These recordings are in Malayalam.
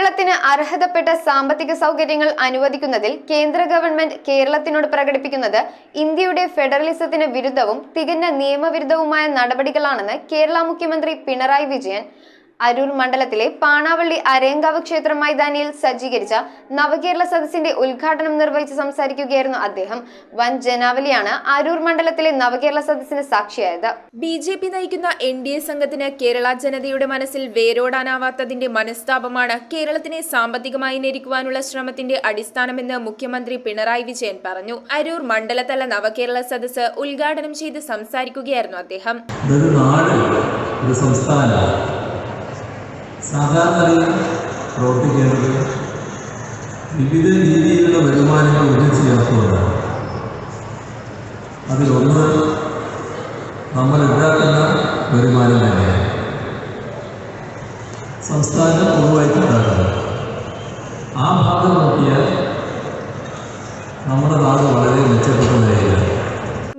കേരളത്തിന് അർഹതപ്പെട്ട സാമ്പത്തിക സൗകര്യങ്ങൾ അനുവദിക്കുന്നതിൽ കേന്ദ്ര ഗവൺമെന്റ് കേരളത്തിനോട് പ്രകടിപ്പിക്കുന്നത് ഇന്ത്യയുടെ ഫെഡറലിസത്തിന് വിരുദ്ധവും തികഞ്ഞ നിയമവിരുദ്ധവുമായ നടപടികളാണെന്ന് കേരള മുഖ്യമന്ത്രി പിണറായി വിജയൻ അരൂർ മണ്ഡലത്തിലെ പാണാവള്ളി അരയങ്കാവ് ക്ഷേത്ര മൈതാനിയിൽ സജ്ജീകരിച്ച നവകേരള സദസ്സിന്റെ ഉദ്ഘാടനം നിർവഹിച്ച് സംസാരിക്കുകയായിരുന്നു അദ്ദേഹം. വൻ ജനാവലിയാണ് അരൂർ മണ്ഡലത്തിലെ നവകേരള സദസ്സിന് സാക്ഷിയായത്. BJP നയിക്കുന്ന NDA സംഘത്തിന് കേരള ജനതയുടെ മനസ്സിൽ വേരോടാനാവാത്തതിന്റെ മനസ്താപമാണ് കേരളത്തിനെ സാമ്പത്തികമായി ഞെരുക്കുവാനുള്ള ശ്രമത്തിന്റെ അടിസ്ഥാനമെന്ന് മുഖ്യമന്ത്രി പിണറായി വിജയൻ പറഞ്ഞു. അരൂർ മണ്ഡലതല നവകേരള സദസ്സ് ഉദ്ഘാടനം ചെയ്ത് സംസാരിക്കുകയായിരുന്നു അദ്ദേഹം. സാധാരണ പ്രവർത്തിക്കേണ്ടത് വിവിധ രീതിയിലുള്ള വരുമാനങ്ങൾ ഒരുമിച്ച് ചേർത്തുകൊണ്ടാണ്. അതിലൊന്ന് നമ്മൾ ഉണ്ടാക്കുന്ന വരുമാനം തന്നെയാണ് സംസ്ഥാനം പൊതുവായിട്ട് ഉണ്ടാക്കുന്നത്. ആ ഭാഗം നോക്കിയാൽ നമ്മുടെ നാട് വളരെ മെച്ചപ്പെട്ട നിലയിലാണ്.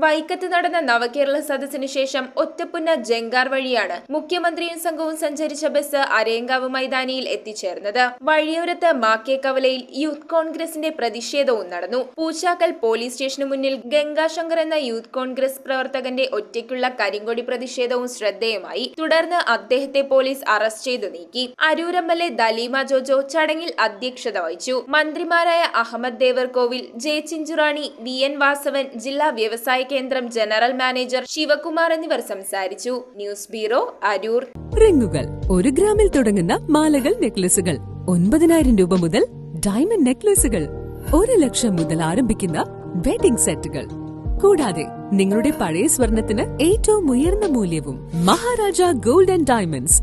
വൈക്കത്ത് നടന്ന നവകേരള സദസ്സിന് ശേഷം ഒറ്റപ്പുന്ന ജങ്കാർ വഴിയാണ് മുഖ്യമന്ത്രിയും സംഘവും സഞ്ചരിച്ച ബസ് അരയങ്കാവ് മൈതാനിയിൽ എത്തിച്ചേർന്നത്. വഴിയോരത്ത് മാക്കേക്കവലയിൽ യൂത്ത് കോൺഗ്രസിന്റെ പ്രതിഷേധവും നടന്നു. പൂച്ചാക്കൽ പോലീസ് സ്റ്റേഷന് മുന്നിൽ ഗംഗാശങ്കർ എന്ന യൂത്ത് കോൺഗ്രസ് പ്രവർത്തകന്റെ ഒറ്റയ്ക്കുള്ള കരിങ്കൊടി പ്രതിഷേധവും ശ്രദ്ധേയമായി. തുടർന്ന് അദ്ദേഹത്തെ പോലീസ് അറസ്റ്റ് ചെയ്തു നീക്കി. അരൂർ MLA ദലീമ ജോജോ ചടങ്ങിൽ അധ്യക്ഷത വഹിച്ചു. മന്ത്രിമാരായ അഹമ്മദ് ദേവർകോവിൽ, ജെ ചിഞ്ചുറാണി, VN വാസവൻ, ജില്ലാ വ്യവസായ കേന്ദ്രം ജനറൽ മാനേജർ ശിവകുമാർ എന്നിവർ സംസാരിച്ചു. News bureau, Aroor. റിങ്ങുകൾ 1 ഗ്രാമിൽ തുടങ്ങുന്ന മാലകൾ, നെക്ലസുകൾ 9,000 രൂപ മുതൽ ഡയമണ്ട് നെക്ലസുകൾ 1 ലക്ഷം മുതൽ ആരംഭിക്കുന്ന വെഡിംഗ് സെറ്റുകൾ. കൂടാതെ നിങ്ങളുടെ പഴയ സ്വർണത്തിന് ഏറ്റവും ഉയർന്ന മൂല്യവും. Maharaja gold and diamonds,